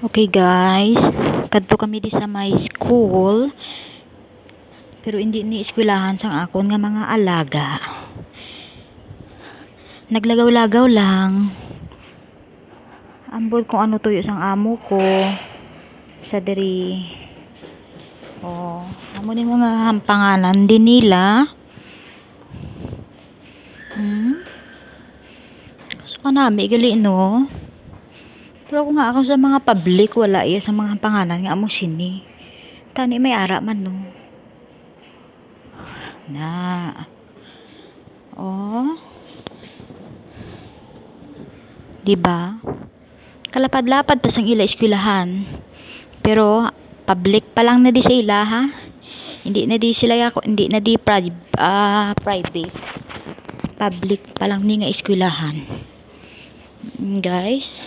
Okay guys, kadto kami di sa my school, pero hindi ni eskwelahan sang akon nga mga alaga. Naglagaw-lagaw lang. Ambot kung ano tuyo sang amo ko sa diri. Oh, amo ni mga hampanganan din nila. So kanami gali no. Pero kung nga ako sa mga public, wala iya sa mga pangalan nga amo sini. Tani may ara man no. Na. Oh. Diba? Kalapad-lapad pa sang ila eskwelahan. Pero public pa lang na di sa ila ha. Hindi na di sila hindi na di private. Public pa lang ni nga eskwelahan. Guys.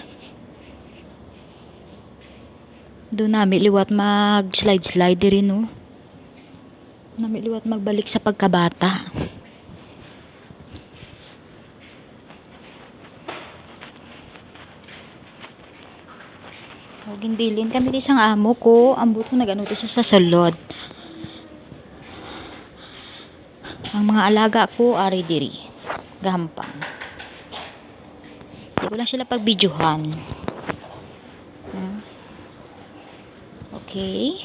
Doon namin liwat mag-slide diri no. Namin liwat magbalik sa pagkabata. Ginbilin kami di sang amo ko. Ambot ko nagano to sa sulod. Ang mga alaga ko ari diri. Gahampang. Hindi ko lang sila pagbidyuhan. Okay.